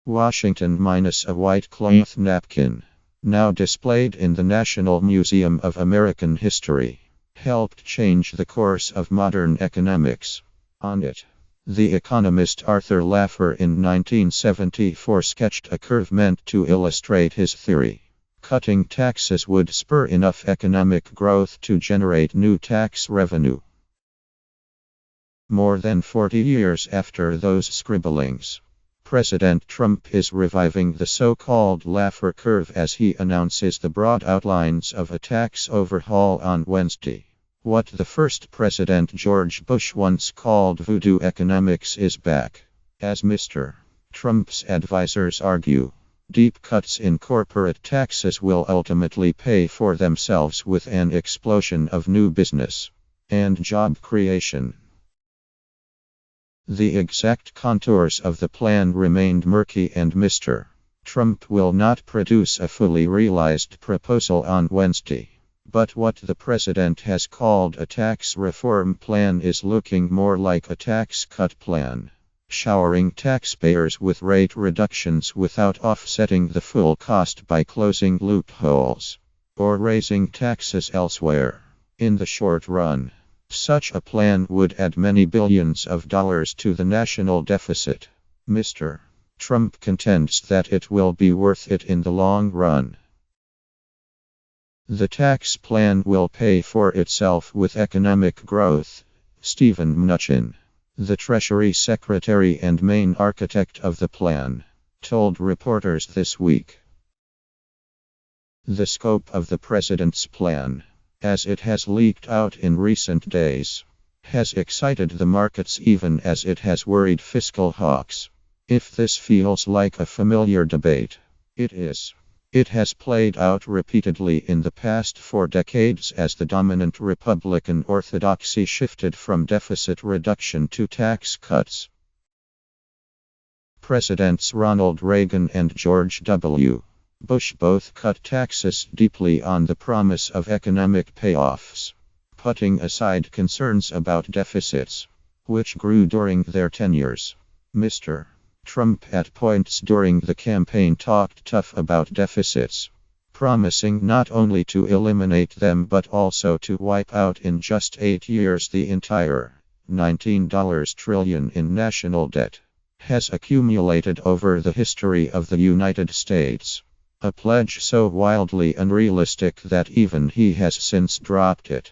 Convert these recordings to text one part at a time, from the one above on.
Washington minus a white cloth napkin. Now displayed in the National Museum of American History. Helped change the course of modern economics. On it, the economist Arthur Laffer in 1974 sketched a curve meant to illustrate his theory. Cutting taxes would spur enough economic growth to generate new tax revenue. More than 40 years after those scribblings, President Trump is reviving the so-called Laffer curve as he announces the broad outlines of a tax overhaul on Wednesday. What the first President George Bush once called voodoo economics is back. As Mr. Trump's advisors argue, deep cuts in corporate taxes will ultimately pay for themselves with an explosion of new business and job creation. The exact contours of the plan remained murky, and Mr. Trump will not produce a fully realized proposal on Wednesday. But what the president has called a tax reform plan is looking more like a tax cut plan, showering taxpayers with rate reductions without offsetting the full cost by closing loopholes or raising taxes elsewhere. In the short run, such a plan would add many billions of dollars to the national deficit. Mr. Trump contends that it will be worth it in the long run. The tax plan will pay for itself with economic growth, Steven Mnuchin, the Treasury Secretary and main architect of the plan, told reporters this week. The scope of the president's plan, as it has leaked out in recent days, has excited the markets even as it has worried fiscal hawks. If this feels like a familiar debate, it is. It has played out repeatedly in the past 4 decades as the dominant Republican orthodoxy shifted from deficit reduction to tax cuts. Presidents Ronald Reagan and George W. Bush both cut taxes deeply on the promise of economic payoffs, putting aside concerns about deficits, which grew during their tenures. Mr. Trump at points during the campaign talked tough about deficits, promising not only to eliminate them but also to wipe out in just 8 years the entire $19 trillion in national debt has accumulated over the history of the United States. A pledge so wildly unrealistic that even he has since dropped it.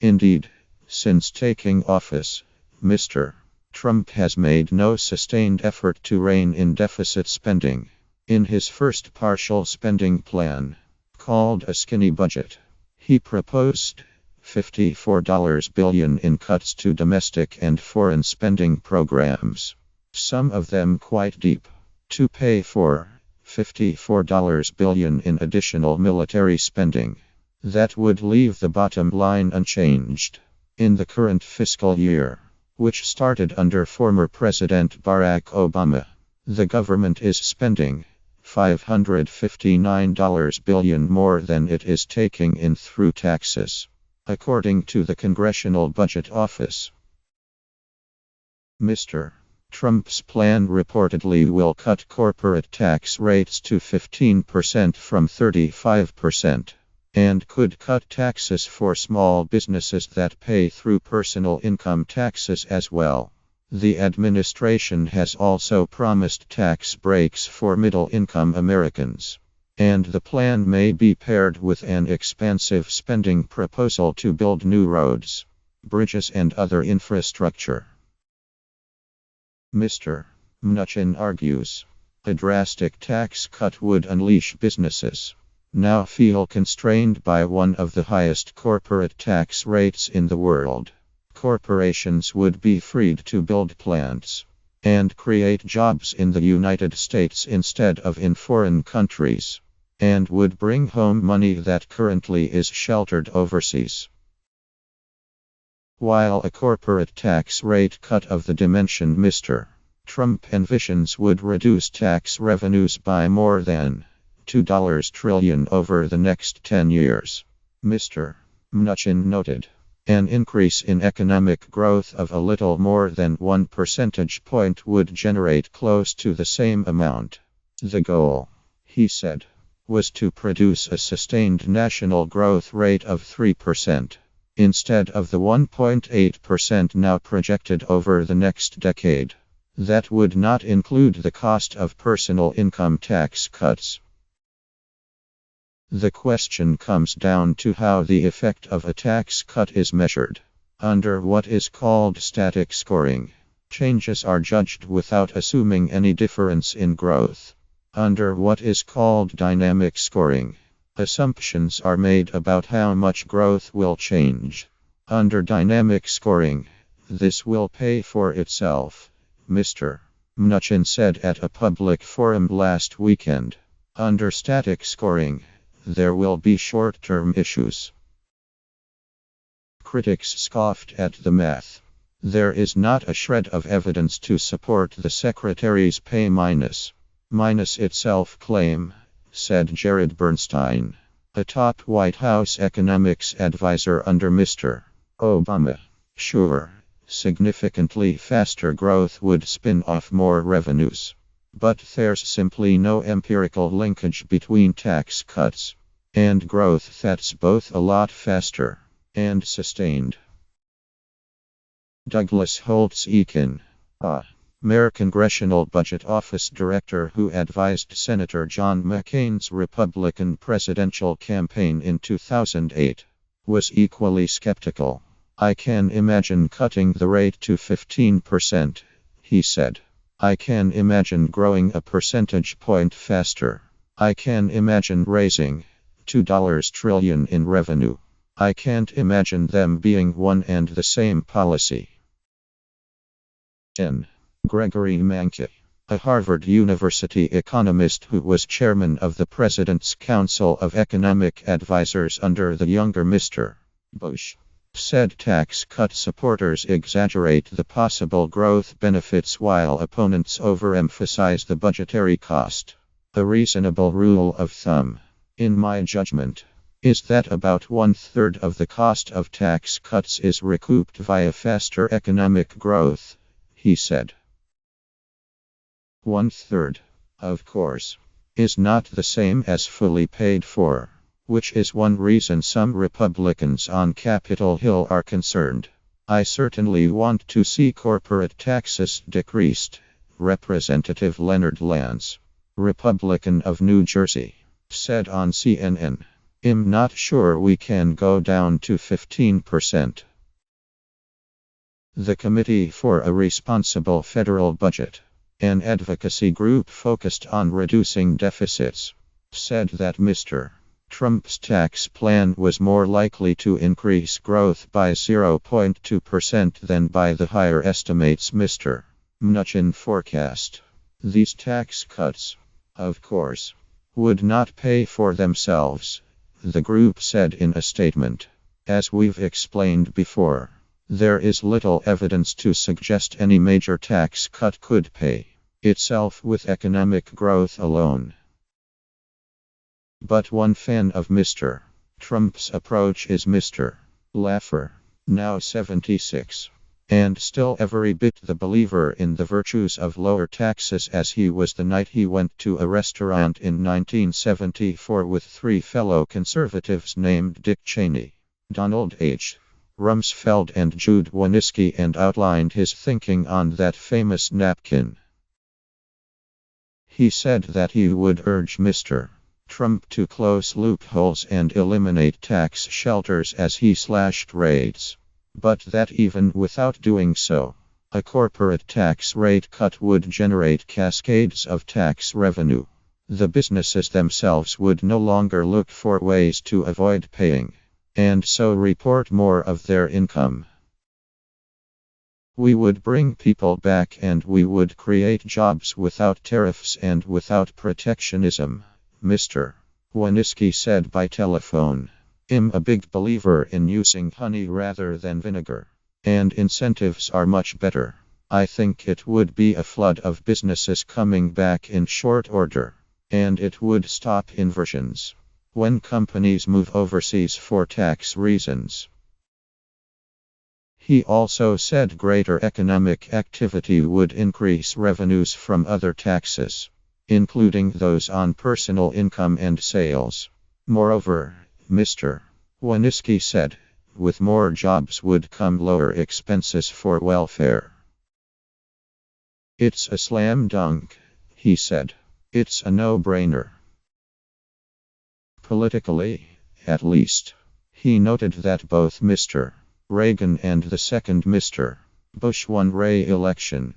Indeed, since taking office, Mr. Trump has made no sustained effort to rein in deficit spending. In his first partial spending plan, called a skinny budget, he proposed $54 billion in cuts to domestic and foreign spending programs, some of them quite deep, to pay for $54 billion in additional military spending. That would leave the bottom line unchanged. In the current fiscal year, which started under former President Barack Obama, the government is spending $559 billion more than it is taking in through taxes, according to the Congressional Budget Office. Mr. Trump's plan reportedly will cut corporate tax rates to 15% from 35%. And could cut taxes for small businesses that pay through personal income taxes as well. The administration has also promised tax breaks for middle-income Americans. And the plan may be paired with an expansive spending proposal to build new roads, bridges and other infrastructure. Mr. Mnuchin argues, a drastic tax cut would unleash businesses now feel constrained by one of the highest corporate tax rates in the world. Corporations would be freed to build plants and create jobs in the United States instead of in foreign countries, and would bring home money that currently is sheltered overseas. While a corporate tax rate cut of the dimension Mr. Trump envisions would reduce tax revenues by more than $2 trillion over the next 10 years. Mr. Mnuchin noted, An increase in economic growth of a little more than 1 percentage point would generate close to the same amount. The goal, he said, was to produce a sustained national growth rate of 3%, instead of the 1.8% now projected over the next decade. That would not include the cost of personal income tax cuts. The question comes down to how the effect of a tax cut is measured. Under what is called static scoring, changes are judged without assuming any difference in growth. Under what is called dynamic scoring, assumptions are made about how much growth will change. Under dynamic scoring, this will pay for itself, Mr. Mnuchin said at a public forum last weekend. Under static scoring, there will be short-term issues. Critics scoffed at the math. There is not a shred of evidence to support the secretary's pay minus itself claim, said Jared Bernstein, a top White House economics advisor under Mr. Obama. Sure, significantly faster growth would spin off more revenues. But there's simply no empirical linkage between tax cuts and growth that's both a lot faster and sustained. Douglas Holtz-Eakin, Congressional Budget Office Director who advised Senator John McCain's Republican presidential campaign in 2008, was equally skeptical. I can imagine cutting the rate to 15%, he said. I can imagine growing a percentage point faster. I can imagine raising $2 trillion in revenue. I can't imagine them being one and the same policy. N. Gregory Mankiw, a Harvard University economist who was chairman of the President's Council of Economic Advisers under the younger Mr. Bush, said tax cut supporters exaggerate the possible growth benefits while opponents overemphasize the budgetary cost. A reasonable rule of thumb, in my judgment, is that about 1/3 of the cost of tax cuts is recouped via faster economic growth, he said. 1/3, of course, is not the same as fully paid for, which is one reason some Republicans on Capitol Hill are concerned. I certainly want to see corporate taxes decreased, Representative Leonard Lance, Republican of New Jersey, said on CNN. I'm not sure we can go down to 15%. The Committee for a Responsible Federal Budget, an advocacy group focused on reducing deficits, said that Mr. Trump's tax plan was more likely to increase growth by 0.2% than by the higher estimates Mr. Mnuchin forecast. These tax cuts, of course, would not pay for themselves, the group said in a statement. As we've explained before, there is little evidence to suggest any major tax cut could pay itself with economic growth alone. But one fan of Mr. Trump's approach is Mr. Laffer, now 76, and still every bit the believer in the virtues of lower taxes as he was the night he went to a restaurant in 1974 with three fellow conservatives named Dick Cheney, Donald H. Rumsfeld and Jude Wanniski and outlined his thinking on that famous napkin. He said that he would urge Mr. Trump to close loopholes and eliminate tax shelters as he slashed rates, but that even without doing so, a corporate tax rate cut would generate cascades of tax revenue. The businesses themselves would no longer look for ways to avoid paying, and so report more of their income. We would bring people back and we would create jobs without tariffs and without protectionism, Mr. Wanniski said by telephone. I'm a big believer in using honey rather than vinegar, and incentives are much better. I think it would be a flood of businesses coming back in short order, and it would stop inversions when companies move overseas for tax reasons. He also said greater economic activity would increase revenues from other taxes, including those on personal income and sales. Moreover, Mr. Winiski said, with more jobs would come lower expenses for welfare. It's a slam dunk, he said. It's a no-brainer. Politically, at least. He noted that both Mr. Reagan and the second Mr. Bush won re-election.